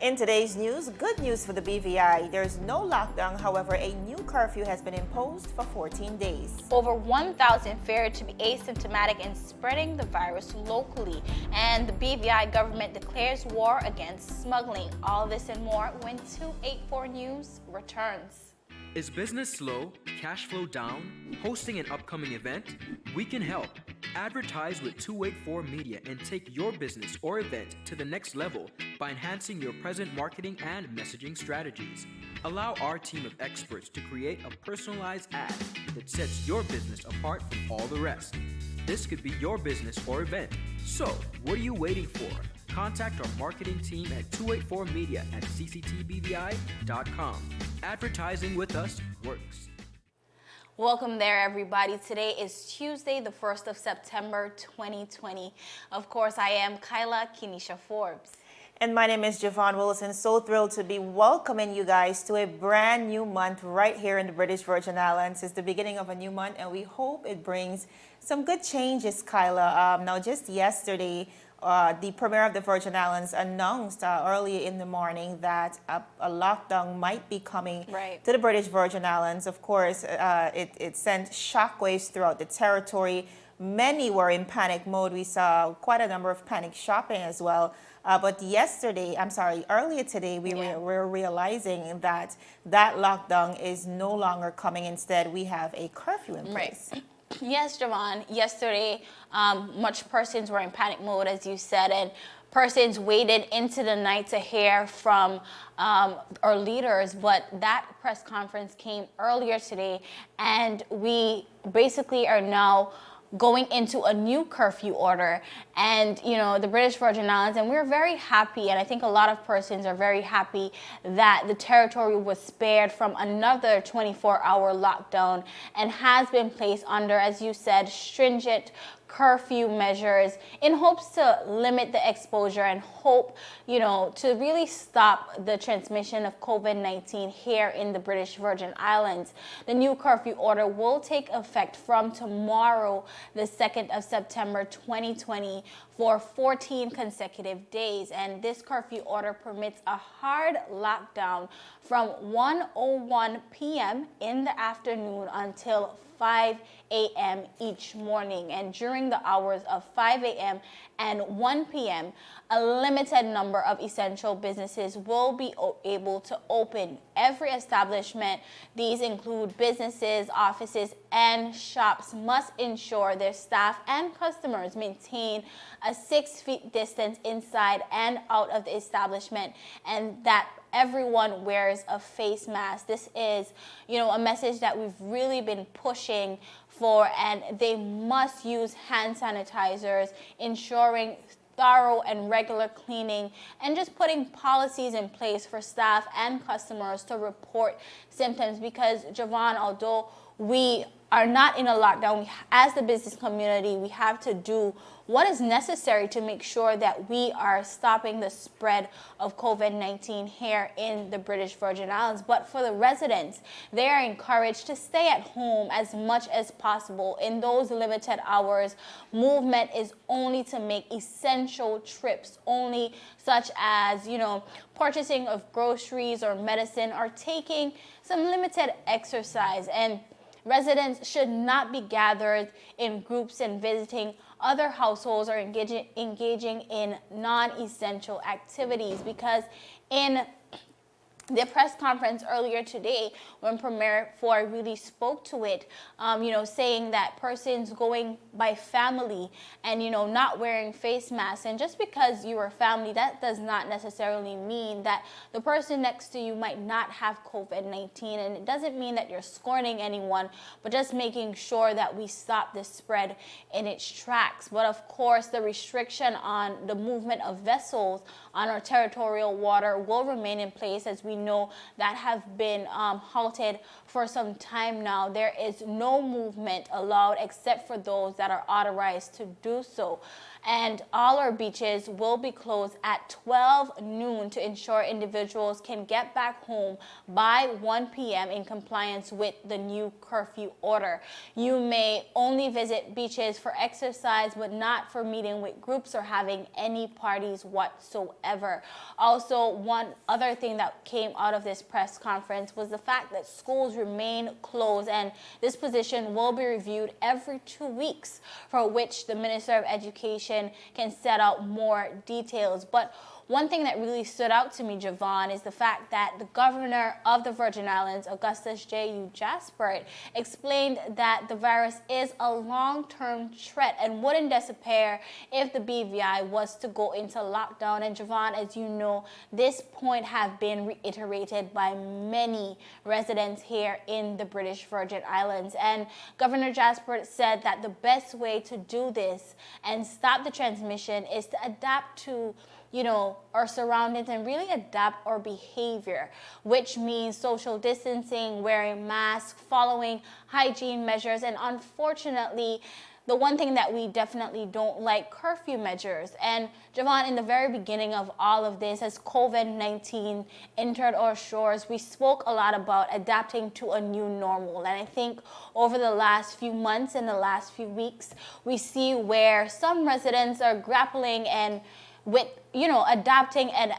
In today's news, good news for the BVI. There's no lockdown, however, a new curfew has been imposed for 14 days. Over 1,000 feared to be asymptomatic and spreading the virus locally. And the BVI government declares war against smuggling. All this and more when 284 News returns. Is business slow, cash flow down, hosting an upcoming event? We can help. Advertise with 284 Media and take your business or event to the next level by enhancing your present marketing and messaging strategies. Allow our team of experts to create a personalized ad that sets your business apart from all the rest. This could be your business or event. So, what are you waiting for? Contact our marketing team at 284media at cctbvi.com. Advertising with us works. Welcome there, everybody. Today is Tuesday, the 1st of September, 2020. Of course, I am Kyla Kenesha Forbes. And my name is Javon Wilson. So thrilled to be welcoming you guys to a brand new month right here in the British Virgin Islands. It's the beginning of a new month, and we hope it brings some good changes, Kyla. Now, just yesterday, the Premier of the Virgin Islands announced early in the morning that a lockdown might be coming to the British Virgin Islands. Of course, it sent shockwaves throughout the territory. Many were in panic mode. We saw quite a number of panic shopping as well. But earlier today, we were realizing that lockdown is no longer coming. Instead, we have a curfew in place. Right. Yes, Javon. Yesterday, much persons were in panic mode, as you said, and persons waited into the night to hear from our leaders. But that press conference came earlier today, and we basically are now going into a new curfew order. And the British Virgin Islands, and we're very happy, and I think a lot of persons are very happy that the territory was spared from another 24-hour lockdown and has been placed under, as you said, stringent curfew measures in hopes to limit the exposure and hope, to really stop the transmission of COVID-19 here in the British Virgin Islands. The new curfew order will take effect from tomorrow, the 2nd of September 2020, for 14 consecutive days. And this curfew order permits a hard lockdown from 1:01 p.m. in the afternoon until 5 a.m. each morning. And during the hours of 5 a.m. and 1 p.m., a limited number of essential businesses will be able to open. Every establishment, these include businesses, offices, and shops, must ensure their staff and customers maintain a 6 feet distance inside and out of the establishment, and that everyone wears a face mask. This is, a message that we've really been pushing for, and they must use hand sanitizers, ensuring thorough and regular cleaning, and just putting policies in place for staff and customers to report symptoms. Because, Javon, although we are not in a lockdown, as the business community, we have to do what is necessary to make sure that we are stopping the spread of COVID-19 here in the British Virgin Islands. But for the residents, they are encouraged to stay at home as much as possible. In those limited hours, movement is only to make essential trips only, such as, purchasing of groceries or medicine, or taking some limited exercise. And residents should not be gathered in groups and visiting other households or engaging in non-essential activities, because in the press conference earlier today, when Premier Ford really spoke to it, saying that persons going by family and, not wearing face masks, and just because you are family, that does not necessarily mean that the person next to you might not have COVID-19. And it doesn't mean that you're scorning anyone, but just making sure that we stop the spread in its tracks. But of course, the restriction on the movement of vessels on our territorial water will remain in place, as we know that have been halted for some time now. There is no movement allowed except for those that are authorized to do so. And all our beaches will be closed at 12 noon to ensure individuals can get back home by 1 p.m. in compliance with the new curfew order. You may only visit beaches for exercise, but not for meeting with groups or having any parties whatsoever. Also, one other thing that came out of this press conference was the fact that schools remain closed, and this position will be reviewed every 2 weeks, for which the Minister of Education can set out more details. But one thing that really stood out to me, Javon, is the fact that the governor of the Virgin Islands, Augustus J.U. Jaspert, explained that the virus is a long-term threat and wouldn't disappear if the BVI was to go into lockdown. And Javon, as you know, this point has been reiterated by many residents here in the British Virgin Islands. And Governor Jaspert said that the best way to do this and stop the transmission is to adapt to our surroundings and really adapt our behavior, which means social distancing, wearing masks, following hygiene measures, and unfortunately, the one thing that we definitely don't like, curfew measures. And Javon, in the very beginning of all of this, as COVID-19 entered our shores, we spoke a lot about adapting to a new normal. And I think over the last few months and the last few weeks, we see where some residents are grappling and with, adapting and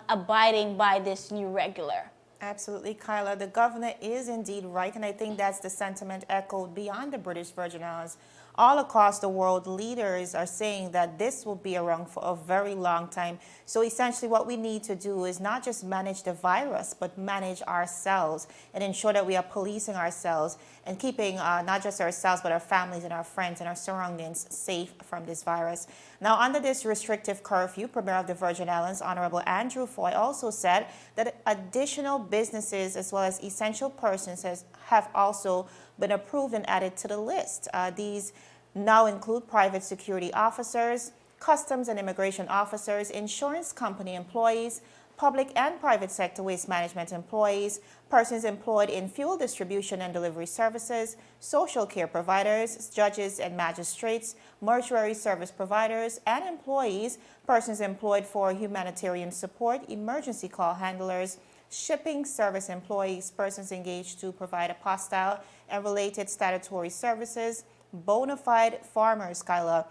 abiding by this new regular. Absolutely, Kyla. The governor is indeed right, and I think that's the sentiment echoed beyond the British Virgin Islands. All across the world, leaders are saying that this will be around for a very long time. So essentially what we need to do is not just manage the virus, but manage ourselves and ensure that we are policing ourselves and keeping not just ourselves, but our families and our friends and our surroundings safe from this virus. Now, under this restrictive curfew, Premier of the Virgin Islands, Honorable Andrew Foy, also said that additional businesses as well as essential persons have also been approved and added to the list. These now include private security officers, customs and immigration officers, insurance company employees, public and private sector waste management employees, persons employed in fuel distribution and delivery services, social care providers, judges and magistrates, mortuary service providers, and employees, persons employed for humanitarian support, emergency call handlers, shipping service employees, persons engaged to provide apostille and related statutory services, bona fide farmers, Kyla,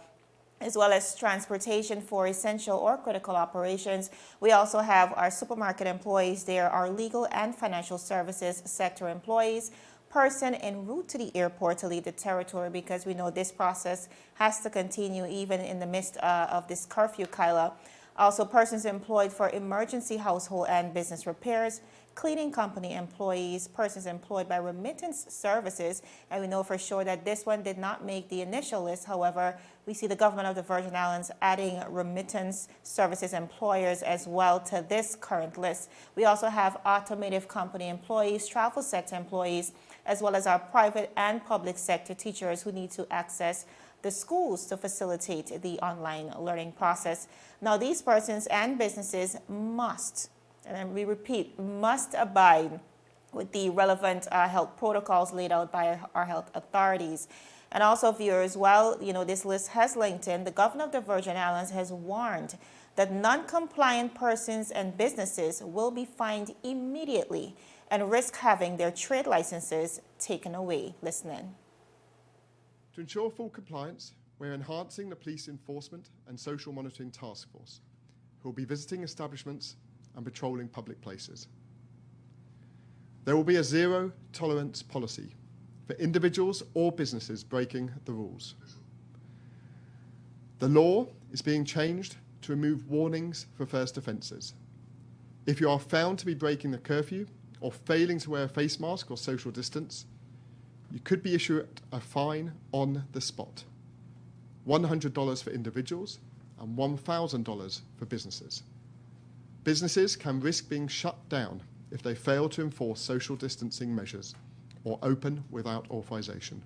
as well as transportation for essential or critical operations. We also have our supermarket employees there, our legal and financial services sector employees, person en route to the airport to leave the territory, because we know this process has to continue even in the midst of this curfew, Kyla. Also, persons employed for emergency household and business repairs, cleaning company employees, persons employed by remittance services, and we know for sure that this one did not make the initial list. However, we see the government of the Virgin Islands adding remittance services employers as well to this current list. We also have automotive company employees, travel sector employees, as well as our private and public sector teachers who need to access the schools to facilitate the online learning process. Now, these persons and businesses must, and we repeat, must abide with the relevant health protocols laid out by our health authorities. And also, viewers, while this list has linked in, the governor of the Virgin Islands has warned that non-compliant persons and businesses will be fined immediately and risk having their trade licenses taken away. Listen in. To ensure full compliance, we're enhancing the police enforcement and social monitoring task force, who will be visiting establishments and patrolling public places. There will be a zero-tolerance policy for individuals or businesses breaking the rules. The law is being changed to remove warnings for first offences. If you are found to be breaking the curfew or failing to wear a face mask or social distance, you could be issued a fine on the spot, $100 for individuals and $1,000 for businesses. Businesses can risk being shut down if they fail to enforce social distancing measures or open without authorization.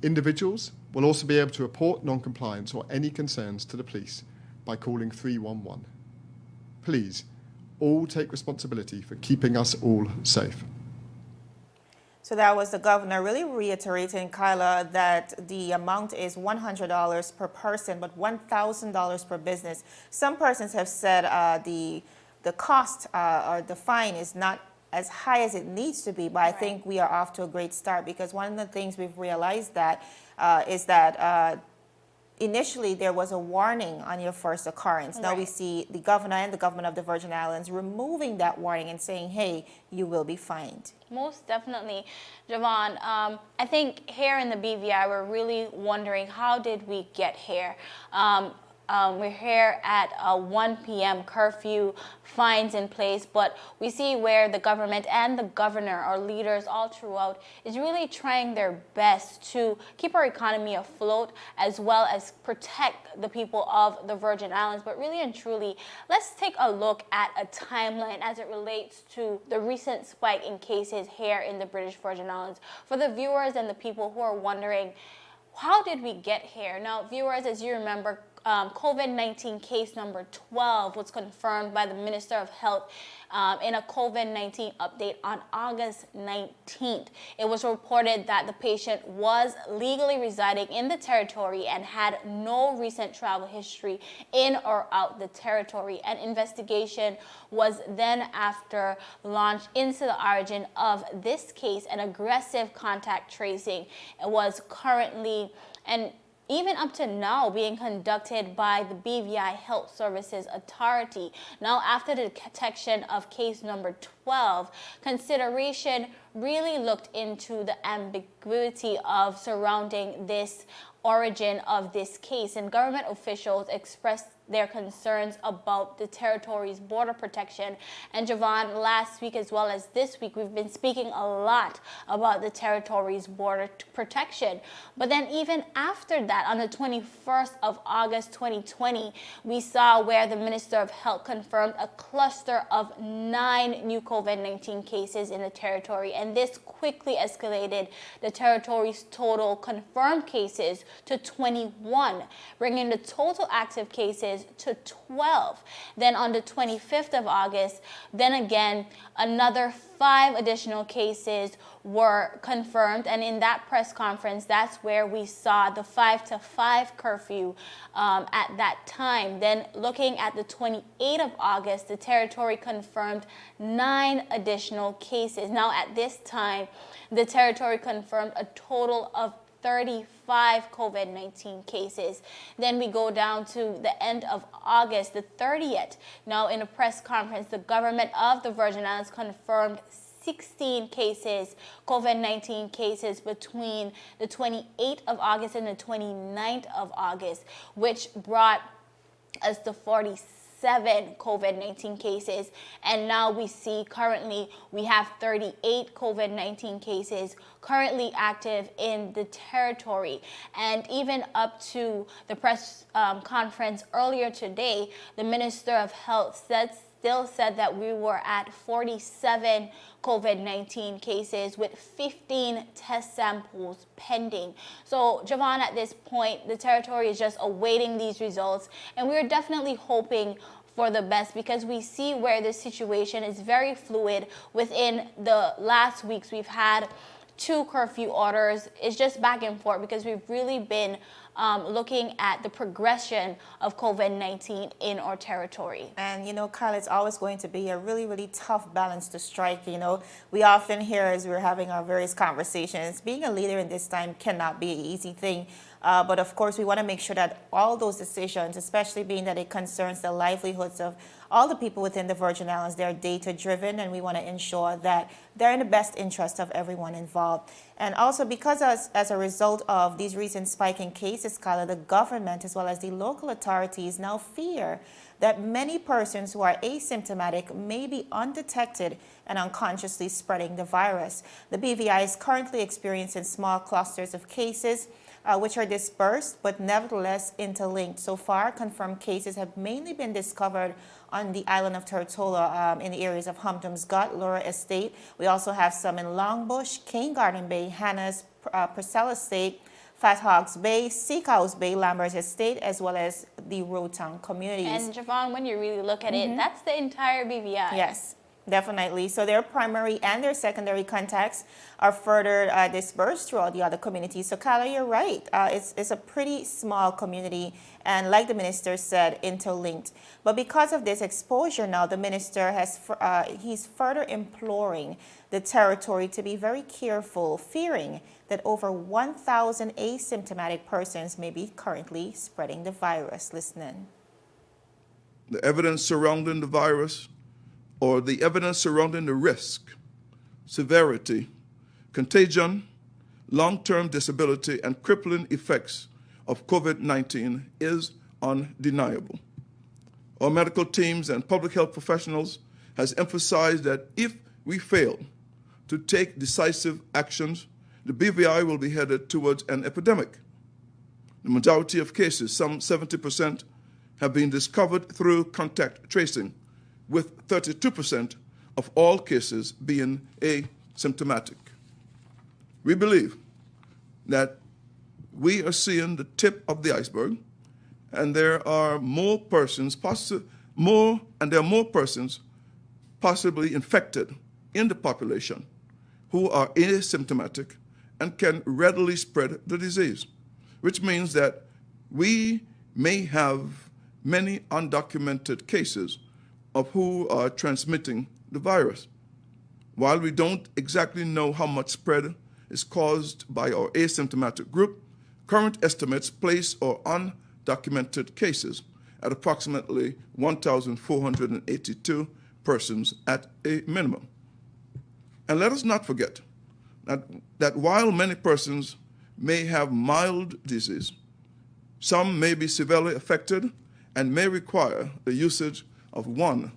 Individuals will also be able to report non-compliance or any concerns to the police by calling 311. Please, all take responsibility for keeping us all safe. So that was the governor really reiterating, Kyla, that the amount is $100 per person, but $1,000 per business. Some persons have said the cost or the fine is not as high as it needs to be, but I think we are off to a great start, because one of the things we've realized that is that initially there was a warning on your first occurrence. Now we see the governor and the government of the Virgin Islands removing that warning and saying, hey, you will be fined. Most definitely, Javon. I think here in the BVI, we're really wondering, how did we get here? We're here at a 1 p.m. curfew, fines in place, but we see where the government and the governor, our leaders all throughout, is really trying their best to keep our economy afloat as well as protect the people of the Virgin Islands. But really and truly, let's take a look at a timeline as it relates to the recent spike in cases here in the British Virgin Islands. For the viewers and the people who are wondering, how did we get here? Now, viewers, as you remember, COVID-19 case number 12 was confirmed by the Minister of Health in a COVID-19 update on August 19th. It was reported that the patient was legally residing in the territory and had no recent travel history in or out the territory. An investigation was then after launched into the origin of this case, and aggressive contact tracing was currently and even up to now being conducted by the BVI Health Services Authority. Now, after the detection of case number 12, consideration really looked into the ambiguity of surrounding this origin of this case, and government officials expressed their concerns about the territory's border protection. And Javon, last week as well as this week, we've been speaking a lot about the territory's border protection. But then even after that, on the 21st of August 2020, we saw where the Minister of Health confirmed a cluster of 9 new COVID-19 cases in the territory. And this quickly escalated the territory's total confirmed cases to 21, bringing the total active cases to 12. Then on the 25th of August, then again, another 5 additional cases were confirmed. And in that press conference, that's where we saw the 5 to 5 curfew at that time. Then looking at the 28th of August, the territory confirmed 9 additional cases. Now at this time, the territory confirmed a total of 35 COVID-19 cases. Then we go down to the end of August, the 30th. Now in a press conference, the government of the Virgin Islands confirmed 16 cases, COVID-19 cases between the 28th of August and the 29th of August, which brought us to 47 COVID-19 cases. And now we see currently we have 38 COVID-19 cases currently active in the territory. And even up to the press conference earlier today, the Minister of Health still said that we were at 47 COVID-19 cases with 15 test samples pending. So, Javon, at this point, the territory is just awaiting these results, and we're definitely hoping for the best, because we see where this situation is very fluid. Within the last weeks, we've had 2 curfew orders. It's just back and forth, because we've really been looking at the progression of COVID-19 in our territory. And, you know, Kyle, it's always going to be a really, really tough balance to strike. You know, we often hear as we're having our various conversations, being a leader in this time cannot be an easy thing. But of course, we want to make sure that all those decisions, especially being that it concerns the livelihoods of all the people within the Virgin Islands, they're data-driven, and we want to ensure that they're in the best interest of everyone involved. And also because as a result of these recent spike in cases, Kyla, the government as well as the local authorities now fear that many persons who are asymptomatic may be undetected and unconsciously spreading the virus. The BVI is currently experiencing small clusters of cases which are dispersed but nevertheless interlinked. So far, confirmed cases have mainly been discovered on the island of Tortola in the areas of Hampton's Gut, Laura Estate. We also have some in Longbush, Cane Garden Bay, Hannah's, Purcell Estate, Fat Hogs Bay, Seacows Bay, Lambert Estate, as well as the Rotown communities. And Javon, when you really look at it, that's the entire BVI. Yes. Definitely. So their primary and their secondary contacts are further dispersed throughout the other communities. So Kyla, you're right. It's a pretty small community and, like the minister said, interlinked. But because of this exposure now, the minister he's further imploring the territory to be very careful, fearing that over 1,000 asymptomatic persons may be currently spreading the virus. Listen. The evidence surrounding the virus, or the evidence surrounding the risk, severity, contagion, long-term disability, and crippling effects of COVID-19 is undeniable. Our medical teams and public health professionals has emphasized that if we fail to take decisive actions, the BVI will be headed towards an epidemic. The majority of cases, some 70%, have been discovered through contact tracing, with 32% of all cases being asymptomatic. We believe that we are seeing the tip of the iceberg, and there are more persons, more persons possibly infected in the population who are asymptomatic and can readily spread the disease, which means that we may have many undocumented cases of who are transmitting the virus. While we don't exactly know how much spread is caused by our asymptomatic group, current estimates place our undocumented cases at approximately 1,482 persons at a minimum. And let us not forget that while many persons may have mild disease, some may be severely affected and may require the usage of one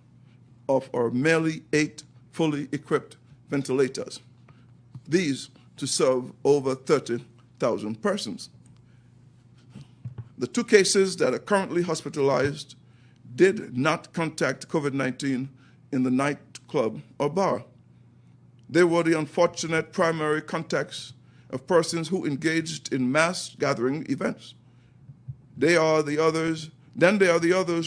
of our merely 8 fully equipped ventilators, these to serve over 30,000 persons. The 2 cases that are currently hospitalized did not contact COVID-19 in the nightclub or bar. They were the unfortunate primary contacts of persons who engaged in mass gathering events. They are the others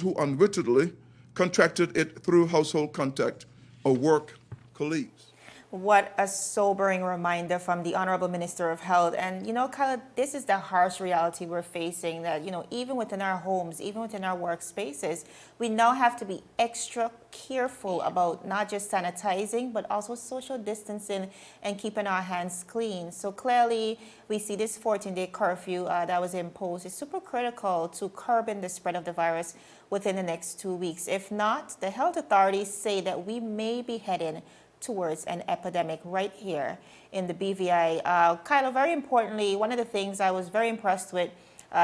who unwittingly contracted it through household contact or work colleagues. What a sobering reminder from the Honorable Minister of Health. And, Khaled, this is the harsh reality we're facing, that, even within our homes, even within our workspaces, we now have to be extra careful about not just sanitizing, but also social distancing and keeping our hands clean. So clearly, we see this 14-day curfew that was imposed is super critical to curbing the spread of the virus within the next 2 weeks. If not, the health authorities say that we may be heading towards an epidemic right here in the BVI. Kyla, very importantly, one of the things I was very impressed with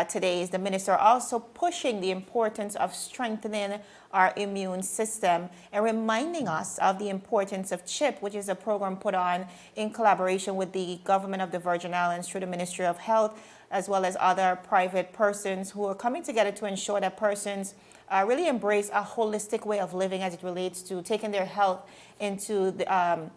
today is the minister also pushing the importance of strengthening our immune system and reminding us of the importance of CHIP, which is a program put on in collaboration with the government of the Virgin Islands through the Ministry of Health, as well as other private persons who are coming together to ensure that persons really embrace a holistic way of living as it relates to taking their health into the,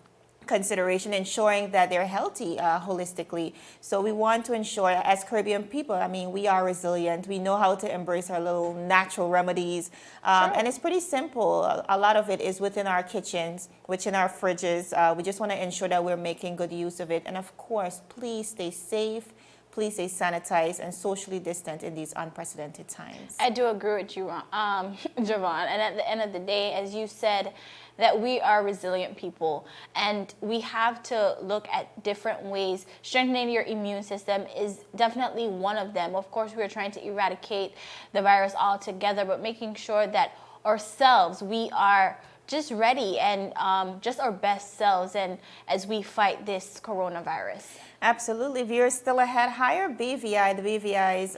consideration, ensuring that they're healthy holistically. So we want to ensure, as Caribbean people, we are resilient. We know how to embrace our little natural remedies. And it's pretty simple. A lot of it is within our kitchens, within our fridges. We just want to ensure that we're making good use of it. And of course, please stay safe. Please stay sanitized and socially distant in these unprecedented times. I do agree with you, Javon. And at the end of the day, as you said, that we are resilient people and we have to look at different ways. Strengthening your immune system is definitely one of them. Of course, we're trying to eradicate the virus altogether, but making sure that ourselves, we are just ready and just our best selves and as we fight this coronavirus. Absolutely. Viewers, still ahead. Hire BVI. The BVI's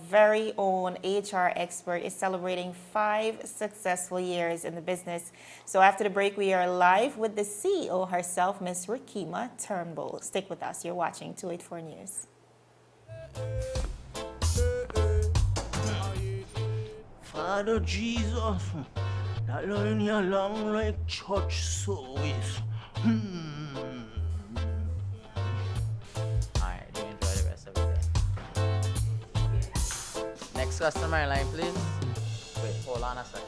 very own HR expert is celebrating 5 successful years in the business. So after the break, we are live with the CEO herself, Ms. Rakima Turnbull. Stick with us. You're watching 284 News. Father Jesus, that line you long like church service. Alright, do enjoy the rest of the day. Next customer line, please. Wait, hold on a second.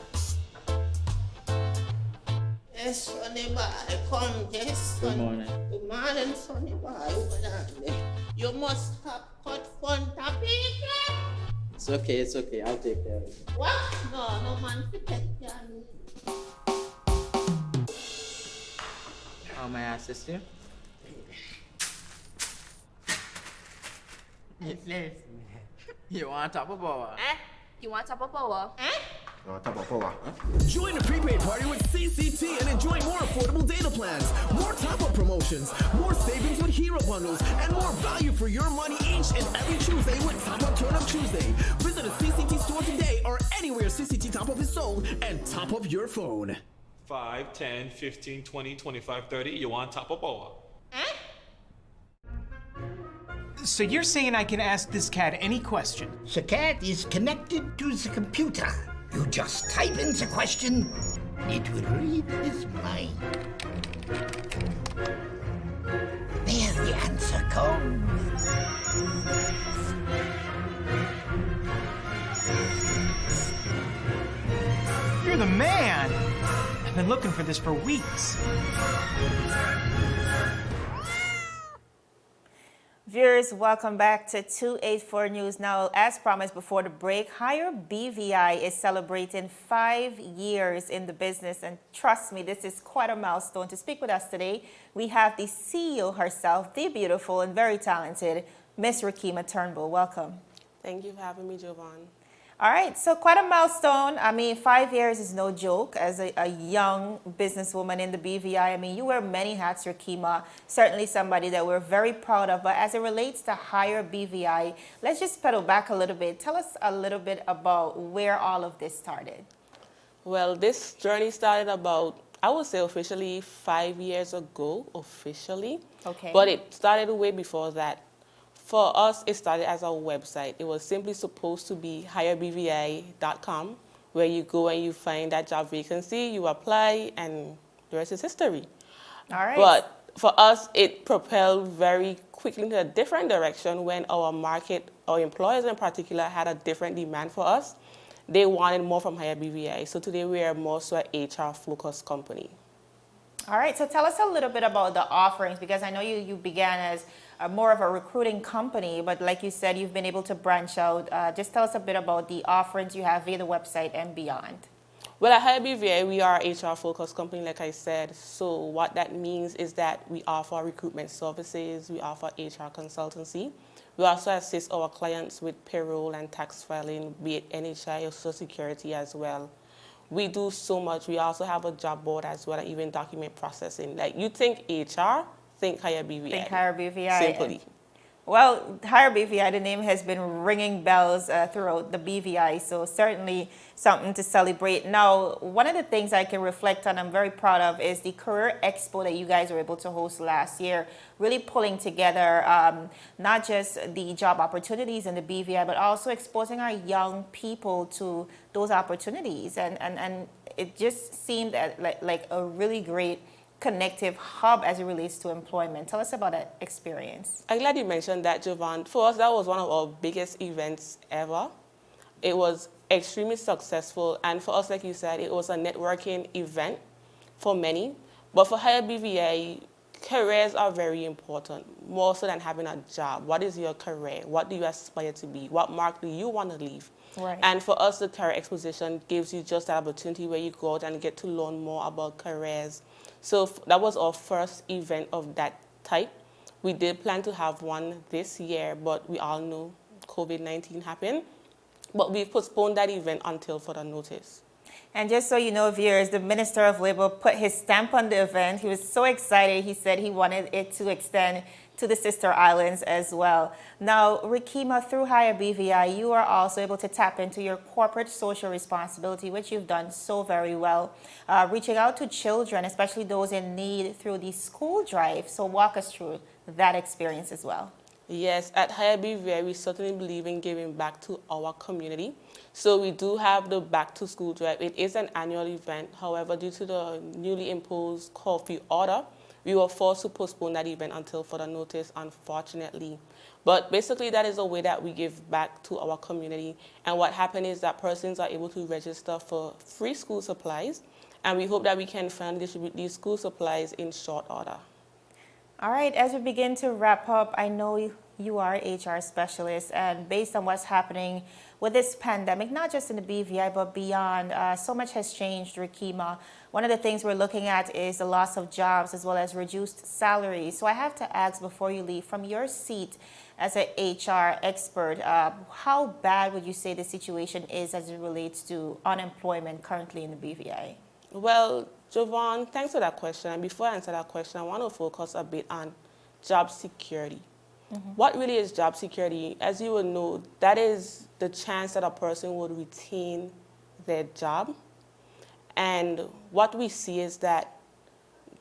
Yes, Sonny boy, come, yes, Good son. morning. Good morning, Sonny boy. What on there? You must have cut fun topic. It's okay. I'll take care of it. What? No man forget can. How may I assist you? Yes. You want top of power? You want top of power? Join the prepaid party with CCT and enjoy more affordable data plans, more top-up promotions, more savings with hero bundles, and more value for your money each and every Tuesday with Top Up Turn Up Tuesday. Visit a CCT store today or anywhere CCT Top Up is sold and top up your phone. 5, 10, 15, 20, 25, 30. You want top of power? So you're saying I can ask this cat any question? The cat is connected to the computer. You just type in the question, it will read his mind. There the answer comes. You're the man! I've been looking for this for weeks. Viewers, welcome back to 284 News. Now, as promised before the break, Hire BVI is celebrating 5 years in the business, and trust me, this is quite a milestone. To speak with us today, we have the CEO herself, the beautiful and very talented Miss Rakima Turnbull. Welcome. Thank you for having me, Jovan. All right, so quite a milestone. I mean, 5 years is no joke as a young businesswoman in the BVI. I mean, you wear many hats, Rakima, certainly somebody that we're very proud of. But as it relates to Hire BVI, let's just pedal back a little bit. Tell us a little bit about where all of this started. Well, this journey started about, I would say officially 5 years ago, officially. Okay. But it started way before that. For us, it started as a website. It was simply supposed to be hirebvi.com, where you go and you find that job vacancy, you apply, and the rest is history. All right. But for us, it propelled very quickly in a different direction when our market, our employers in particular, had a different demand for us. They wanted more from Hire BVI. So today we are more so an HR-focused company. All right, so tell us a little bit about the offerings, because I know you began as more of a recruiting company, but like you said, you've been able to branch out. Just tell us a bit about the offerings you have via the website and beyond. Well, at Hire BVI, we are an HR-focused company, like I said. So what that means is that we offer recruitment services, we offer HR consultancy. We also assist our clients with payroll and tax filing, be it NHI or Social Security as well. We do so much. We also have a job board as well, and even document processing. Like, you think HR, think Hire BVI. Think Hire BVI. Simply. Well, Hire BVI, the name has been ringing bells throughout the BVI, so certainly something to celebrate. Now, one of the things I can reflect on, I'm very proud of, is the Career Expo that you guys were able to host last year, really pulling together not just the job opportunities in the BVI, but also exposing our young people to those opportunities. And it just seemed like a really great connective hub as it relates to employment. Tell us about that experience. I'm glad you mentioned that, Jovan. For us, that was one of our biggest events ever. It was extremely successful, and for us, like you said, it was a networking event for many. But for Hire BVI, careers are very important, more so than having a job. What is your career? What do you aspire to be? What mark do you want to leave? Right. And for us, the Career Exposition gives you just that opportunity where you go out and get to learn more about careers. So that was our first event of that type. We did plan to have one this year, but we all know COVID-19 happened. But we postponed that event until further notice. And just so you know, viewers, the Minister of Labor put his stamp on the event. He was so excited. He said he wanted it to extend to the sister islands as well. Now, Rakima, through Hire BVI, you are also able to tap into your corporate social responsibility, which you've done so very well, reaching out to children, especially those in need, through the school drive. So walk us through that experience as well. Yes, at Hire BVI, we certainly believe in giving back to our community. So we do have the Back to School Drive. It is an annual event. However, due to the newly imposed curfew order, we were forced to postpone that event until further notice, unfortunately. But basically, that is a way that we give back to our community. And what happened is that persons are able to register for free school supplies And we hope that we can finally distribute these school supplies in short order. All right, as we begin to wrap up, I know you are an HR specialist, and based on what's happening with this pandemic, not just in the BVI, but beyond, so much has changed, Rakima. One of the things we're looking at is the loss of jobs as well as reduced salaries. So I have to ask before you leave, from your seat as an HR expert, how bad would you say the situation is as it relates to unemployment currently in the BVI? Well, Jovan, thanks for that question. And before I answer that question, I want to focus a bit on job security. What really is job security? As you will know, that is the chance that a person would retain their job. And what we see is that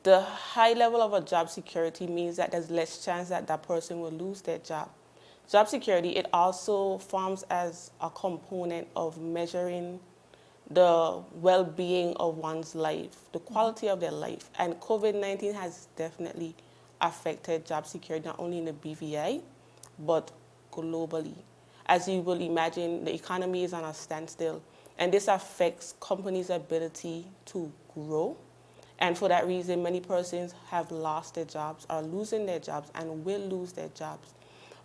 the high level of a job security means that there's less chance that that person will lose their job. Job security, it also forms as a component of measuring the well-being of one's life, the quality of their life. And COVID-19 has definitely affected job security, not only in the BVI, but globally. As you will imagine, the economy is on a standstill, and this affects companies' ability to grow. And for that reason, many persons have lost their jobs, are losing their jobs, and will lose their jobs.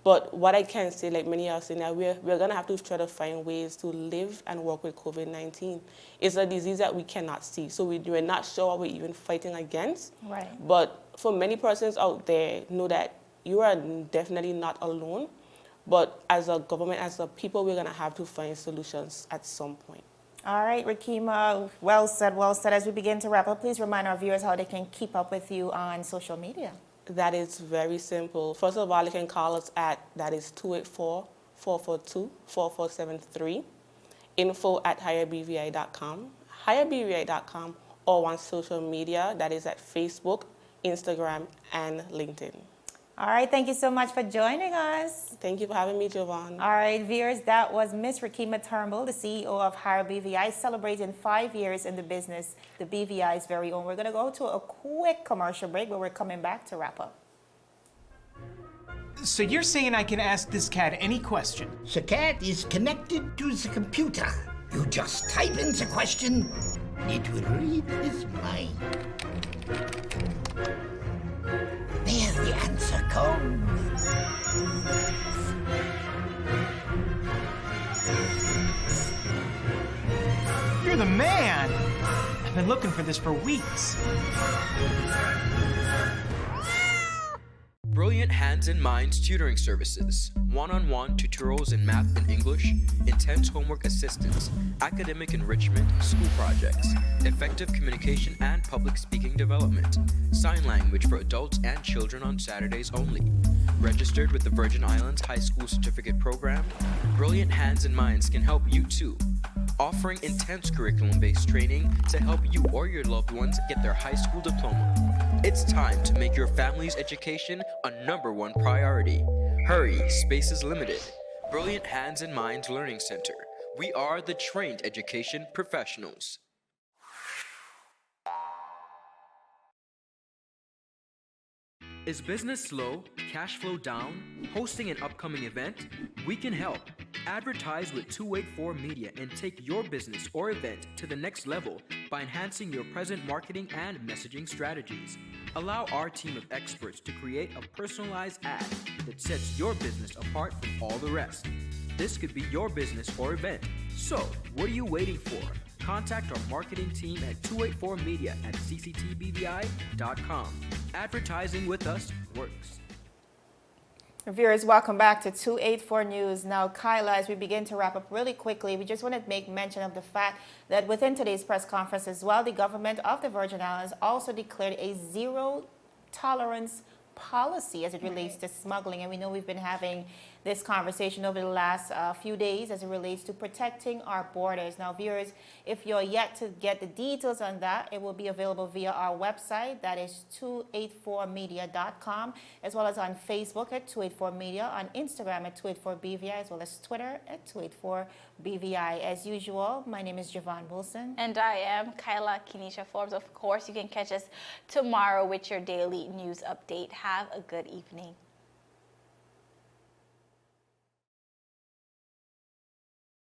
But what I can say, like many are saying, that we're going to have to try to find ways to live and work with COVID-19. It's a disease that we cannot see, so we're not sure what we're even fighting against. Right. But for many persons out there, know that you are definitely not alone. But as a government, as a people, we're going to have to find solutions at some point. All right, Rakima, well said, well said. As we begin to wrap up, please remind our viewers how they can keep up with you on social media. That is very simple. First of all, you can call us at, that is 284-442-4473, info@higherbvi.com, higherbvi.com, or on social media, that is at Facebook, Instagram, and LinkedIn. All right, thank you so much for joining us. Thank you for having me, Jovan. All right, viewers, that was Ms. Rakima Turnbull, the CEO of Higher BVI, celebrating 5 years in the business, the BVI's very own. We're going to go to a quick commercial break, but we're coming back to wrap up. So you're saying I can ask this cat any question? The cat is connected to the computer. You just type in the question, it will read his mind. There the answer comes. You're the man! I've been looking for this for weeks. Brilliant Hands and Minds Tutoring Services, one-on-one tutorials in math and English, intense homework assistance, academic enrichment, school projects, effective communication and public speaking development, sign language for adults and children on Saturdays only. Registered with the Virgin Islands High School Certificate Program, Brilliant Hands and Minds can help you too. Offering intense curriculum-based training to help you or your loved ones get their high school diploma. It's time to make your family's education a #1 priority. Hurry, space is limited. Brilliant Hands and Minds Learning Center. We are the trained education professionals. Is business slow? Cash flow down? Hosting an upcoming event? We can help. Advertise with 284 Media and take your business or event to the next level by enhancing your present marketing and messaging strategies. Allow our team of experts to create a personalized ad that sets your business apart from all the rest. This could be your business or event. So, what are you waiting for? Contact our marketing team at 284media@cctbvi.com. Advertising with us works. Viewers, welcome back to 284 News. Now, Kyla, as we begin to wrap up really quickly, we just want to make mention of the fact that within today's press conference as well, the government of the Virgin Islands also declared a zero-tolerance policy as it relates to smuggling. And we know we've been having this conversation over the last few days as it relates to protecting our borders. Now, viewers, if you're yet to get the details on that, it will be available via our website, that is 284media.com, as well as on Facebook at 284media, on Instagram at 284BVI, as well as Twitter at 284BVI. As usual, my name is Javon Wilson. And I am Kyla Kenesha Forbes. Of course, you can catch us tomorrow with your daily news update. Have a good evening.